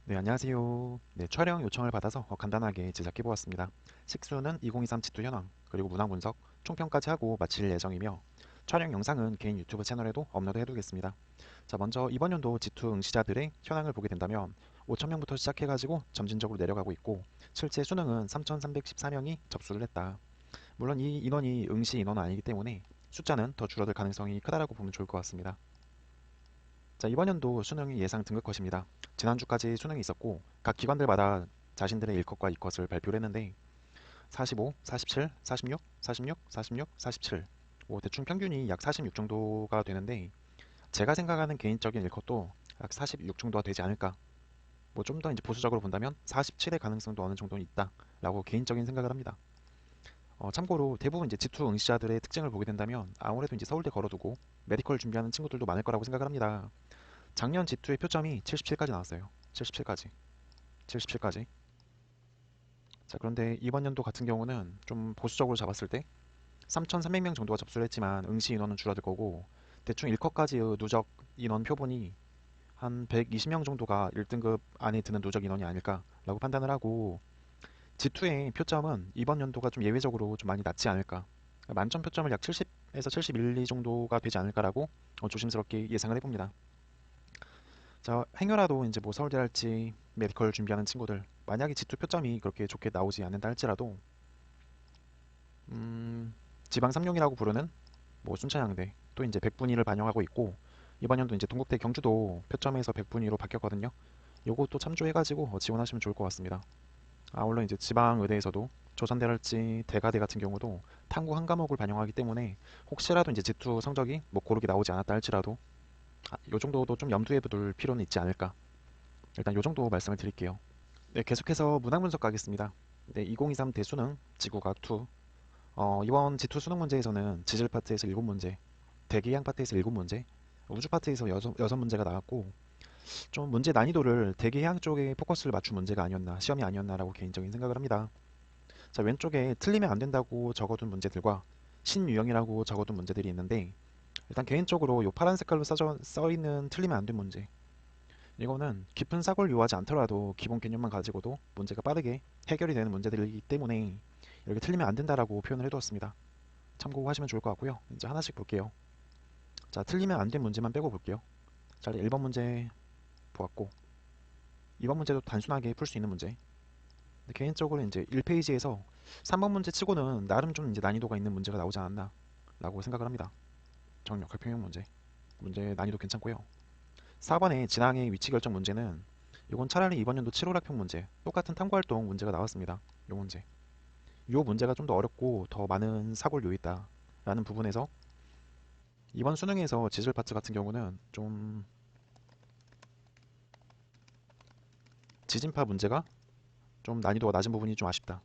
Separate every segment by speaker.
Speaker 1: 네, 안녕하세요. 네, 촬영 요청을 받아서 간단하게 제작해 보았습니다. 식수는 2023 지투 현황, 그리고 문항 분석, 총평까지 하고 마칠 예정이며 촬영 영상은 개인 유튜브 채널에도 업로드해 두겠습니다. 자, 먼저 이번 연도 지투 응시자들의 현황을 보게 된다면 5,000명부터 시작해가지고 점진적으로 내려가고 있고 실제 수능은 3,314명이 접수를 했다. 물론 이 인원이 응시 인원은 아니기 때문에 숫자는 더 줄어들 가능성이 크다라고 보면 좋을 것 같습니다. 자, 이번 연도 수능이 예상 등급컷입니다. 지난주까지 수능이 있었고 각 기관들마다 자신들의 1컷과 2컷을 발표를 했는데 45, 47, 46, 46, 46, 47 대충 평균이 약 46 정도가 되는데 제가 생각하는 개인적인 1컷도 약 46 정도가 되지 않을까. 뭐 좀 더 이제 보수적으로 본다면 47의 가능성도 어느 정도는 있다라고 개인적인 생각을 합니다. 참고로 대부분 이제 G2 응시자들의 특징을 보게 된다면 아무래도 이제 서울대 걸어두고 메디컬 준비하는 친구들도 많을 거라고 생각을 합니다. 작년 G2의 표점이 77까지 나왔어요. 77까지. 77까지. 자, 그런데 이번 연도 같은 경우는 좀 보수적으로 잡았을 때 3,300명 정도가 접수를 했지만 응시 인원은 줄어들 거고 대충 1컷까지의 누적 인원 표본이 한 120명 정도가 1등급 안에 드는 누적 인원이 아닐까라고 판단을 하고 G2의 표점은 이번 연도가 좀 예외적으로 좀 많이 낮지 않을까. 만점 표점을 약 70에서 71, 2 정도가 되지 않을까라고 조심스럽게 예상을 해봅니다. 자, 행여라도 이제 뭐 서울대 할지 메디컬 준비하는 친구들 만약에 G2 표점이 그렇게 좋게 나오지 않는다 할지라도 지방 삼룡이라고 부르는 뭐 순천향대 또 이제 백분위를 반영하고 있고 이번 연도 이제 동국대 경주도 표점에서 백분위로 바뀌었거든요. 요것도 참조해가지고 지원하시면 좋을 것 같습니다. 물론 이제 지방 의대에서도 조선대랄지 대가대 같은 경우도 탐구 한 과목을 반영하기 때문에 혹시라도 이제 G2 성적이 뭐 고르게 나오지 않았다 할지라도 요 정도도 좀 염두에 둘 필요는 있지 않을까. 일단 요 정도 말씀을 드릴게요. 네, 계속해서 문항 분석 가겠습니다. 네, 2023 대수능 지구과학 2. 이번 G2 수능 문제에서는 지질 파트에서 7문제, 대기양 파트에서 7문제, 우주 파트에서 6문제가 나왔고 좀 문제 난이도를 대기양 쪽에 포커스를 맞춘 문제가 아니었나, 시험이 아니었나라고 개인적인 생각을 합니다. 자, 왼쪽에 틀리면 안 된다고 적어둔 문제들과 신유형이라고 적어둔 문제들이 있는데 일단 개인적으로 이 파란 색깔로 써 있는 틀리면 안 된 문제 이거는 깊은 사고를 요하지 않더라도 기본 개념만 가지고도 문제가 빠르게 해결이 되는 문제들이기 때문에 이렇게 틀리면 안 된다라고 표현을 해두었습니다. 참고하시면 좋을 것 같고요. 이제 하나씩 볼게요. 자, 틀리면 안 된 문제만 빼고 볼게요. 자, 1번 문제 보았고 2번 문제도 단순하게 풀 수 있는 문제. 근데 개인적으로 이제 1페이지에서 3번 문제 치고는 나름 좀 이제 난이도가 있는 문제가 나오지 않았나 라고 생각을 합니다. 정력 활평형 문제. 문제 난이도 괜찮고요. 4번의 진항의 위치 결정 문제는 이건 차라리 이번 연도 7월학평 문제 똑같은 탐구활동 문제가 나왔습니다. 이 문제. 이 문제가 좀 더 어렵고 더 많은 사고를 요했다 라는 부분에서 이번 수능에서 지질 파트 같은 경우는 좀 지진파 문제가 좀 난이도가 낮은 부분이 좀 아쉽다.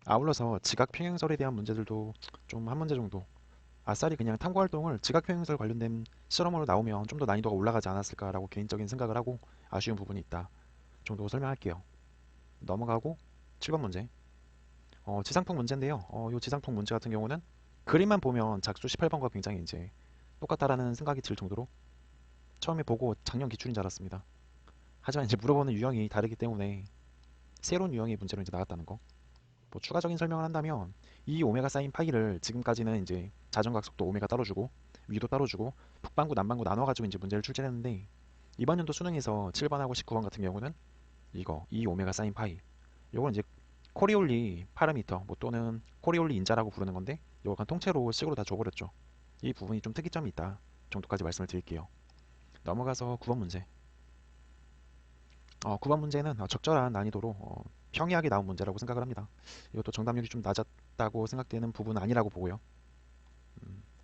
Speaker 1: 아울러서 지각 평행설에 대한 문제들도 좀 한 문제 정도 아싸리 그냥 탐구활동을 지각 평행설 관련된 실험으로 나오면 좀 더 난이도가 올라가지 않았을까라고 개인적인 생각을 하고 아쉬운 부분이 있다 정도 설명할게요. 넘어가고 7번 문제. 지상풍 문제인데요. 이 지상풍 문제 같은 경우는 그림만 보면 작수 18번과 굉장히 이제 똑같다라는 생각이 들 정도로 처음에 보고 작년 기출인 줄 알았습니다. 하지만 이제 물어보는 유형이 다르기 때문에 새로운 유형의 문제로 이제 나왔다는 거. 뭐 추가적인 설명을 한다면 이 오메가 사인 파이를 지금까지는 이제 자전각속도 오메가 따로 주고 위도 따로 주고 북반구 남반구 나눠가지고 이제 문제를 출제했는데 이번 연도 수능에서 7번하고 19번 같은 경우는 이거 이 오메가 사인 파이 요건 이제 코리올리 파라미터 뭐 또는 코리올리 인자라고 부르는 건데 이거 그냥 통째로 식으로 다 줘버렸죠. 이 부분이 좀 특이점이 있다 정도까지 말씀을 드릴게요. 넘어가서 9번 문제. 9번 문제는 적절한 난이도로 평이하게 나온 문제라고 생각을 합니다. 이것도 정답률이 좀 낮았다고 생각되는 부분은 아니라고 보고요.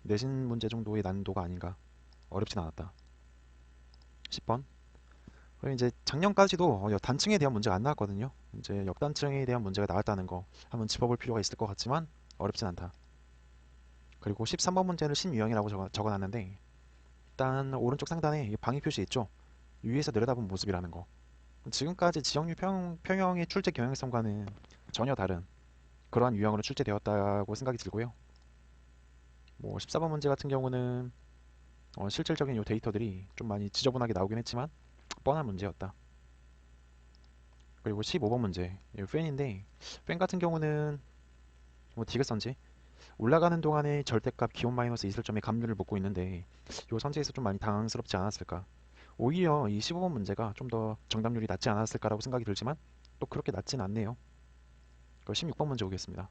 Speaker 1: 내신 문제 정도의 난이도가 아닌가. 어렵진 않았다. 10번. 그리고 이제 작년까지도 단층에 대한 문제가 안 나왔거든요. 이제 역단층에 대한 문제가 나왔다는 거 한번 짚어볼 필요가 있을 것 같지만 어렵진 않다. 그리고 13번 문제는 신유형이라고 적어놨는데 일단 오른쪽 상단에 방위 표시 있죠. 위에서 내려다본 모습이라는 거. 지금까지 지역류 평형의 출제 경향성과는 전혀 다른 그러한 유형으로 출제되었다고 생각이 들고요. 뭐 14번 문제 같은 경우는 실질적인 요 데이터들이 좀 많이 지저분하게 나오긴 했지만 뻔한 문제였다. 그리고 15번 문제. 이 팬인데 팬 같은 경우는 뭐 디귿선지 올라가는 동안에 절대값 기온 마이너스 있을 점에 감률을 묻고 있는데 이 선지에서 좀 많이 당황스럽지 않았을까. 오히려 이 15번 문제가 좀 더 정답률이 낮지 않았을까라고 생각이 들지만 또 그렇게 낮진 않네요. 그 16번 문제 오겠습니다.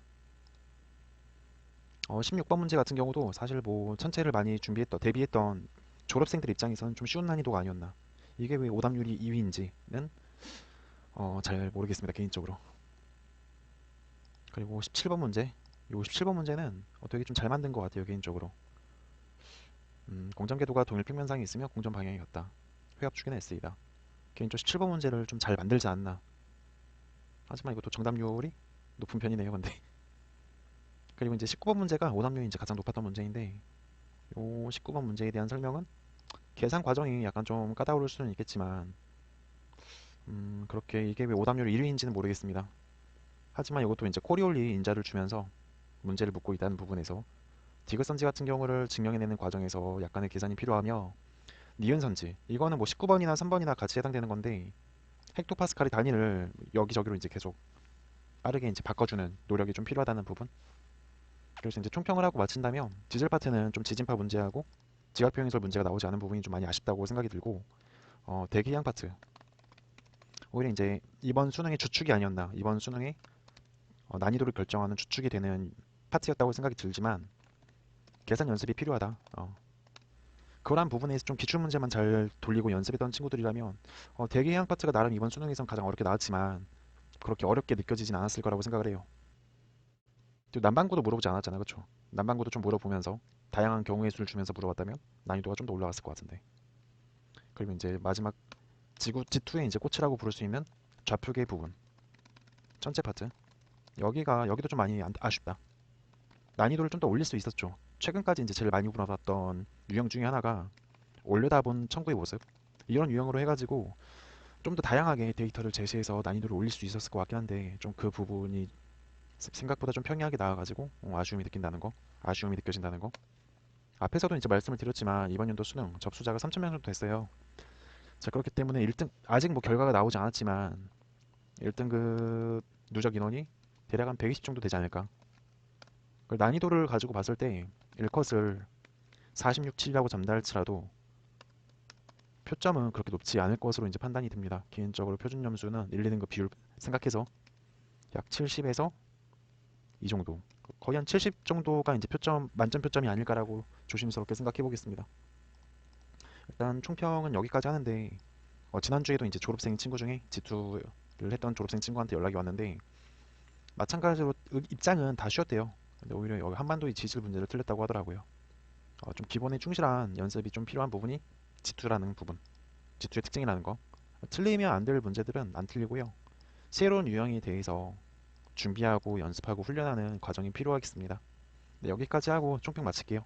Speaker 1: 16번 문제 같은 경우도 사실 뭐 천체를 많이 대비했던 졸업생들 입장에서는 좀 쉬운 난이도가 아니었나. 이게 왜 오답률이 2위인지는 잘 모르겠습니다, 개인적으로. 그리고 17번 문제. 이 17번 문제는 되게 좀 잘 만든 것 같아요, 개인적으로. 공전 궤도가 동일 평면상에 있으며 공전 방향이 같다. 회합 축에는 S이다. 개인적으로 17번 문제를 좀 잘 만들지 않나. 하지만 이것도 정답률이 높은 편이네요, 근데. 그리고 이제 19번 문제가 오답률이 이제 가장 높았던 문제인데, 요 19번 문제에 대한 설명은 계산 과정이 약간 좀 까다로울 수는 있겠지만, 그렇게 이게 왜 오답률 1위인지는 모르겠습니다. 하지만 이것도 이제 코리올리 인자를 주면서 문제를 묻고 있다는 부분에서 디귿선지 같은 경우를 증명해내는 과정에서 약간의 계산이 필요하며 니은선지 이거는 뭐 19번이나 3번이나 같이 해당되는 건데 헥토파스칼의 단위를 여기저기로 이제 계속 빠르게 이제 바꿔주는 노력이 좀 필요하다는 부분. 그래서 이제 총평을 하고 마친다면 디젤 파트는 좀 지진파 문제하고 지각표현설 문제가 나오지 않은 부분이 좀 많이 아쉽다고 생각이 들고 대기양 파트 오히려 이제 이번 수능의 주축이 아니었나 이번 수능의 난이도를 결정하는 주축이 되는 파트였다고 생각이 들지만 계산 연습이 필요하다. 그러한 부분에서 좀 기출 문제만 잘 돌리고 연습했던 친구들이라면 대기양 파트가 나름 이번 수능에선 가장 어렵게 나왔지만 그렇게 어렵게 느껴지진 않았을 거라고 생각을 해요. 또 난방구도 물어보지 않았잖아, 그쵸? 난방구도 좀 물어보면서 다양한 경우의 수를 주면서 물어봤다면 난이도가 좀 더 올라갔을 것 같은데. 그리고 이제 마지막 지구 G2의 이제 꽃이라고 부를 수 있는 좌표계 부분, 전체 파트. 여기도 좀 많이 아쉽다. 난이도를 좀 더 올릴 수 있었죠. 최근까지 이제 제일 많이 물어봤던 유형 중에 하나가 올려다본 천구의 모습. 이런 유형으로 해가지고 좀 더 다양하게 데이터를 제시해서 난이도를 올릴 수 있었을 것 같긴 한데 좀 그 부분이 생각보다 좀 평이하게 나와가지고 아쉬움이 느껴진다는 거. 앞에서도 이제 말씀을 드렸지만 이번 연도 수능 접수자가 3,000명 정도 됐어요. 자, 그렇기 때문에 1등 아직 뭐 결과가 나오지 않았지만 1등급 누적 인원이 대략 한 120 정도 되지 않을까. 그 난이도를 가지고 봤을 때 1컷을 46, 7이라고 잡달치라도 표점은 그렇게 높지 않을 것으로 이제 판단이 듭니다. 개인적으로 표준 점수는 1, 2등급 비율 생각해서 약 70에서 이 정도. 거의 한 70 정도가 이제 만점 표점이 아닐까라고 조심스럽게 생각해 보겠습니다. 일단 총평은 여기까지 하는데 지난주에도 이제 졸업생 친구 중에 G2를 했던 졸업생 친구한테 연락이 왔는데 마찬가지로 입장은 다 쉬었대요. 근데 오히려 여기 한반도의 지질 문제를 틀렸다고 하더라고요. 좀 기본에 충실한 연습이 좀 필요한 부분이 G2라는 부분, G2의 특징이라는 거. 틀리면 안 될 문제들은 안 틀리고요. 새로운 유형에 대해서 준비하고 연습하고 훈련하는 과정이 필요하겠습니다. 네, 여기까지 하고 총평 마칠게요.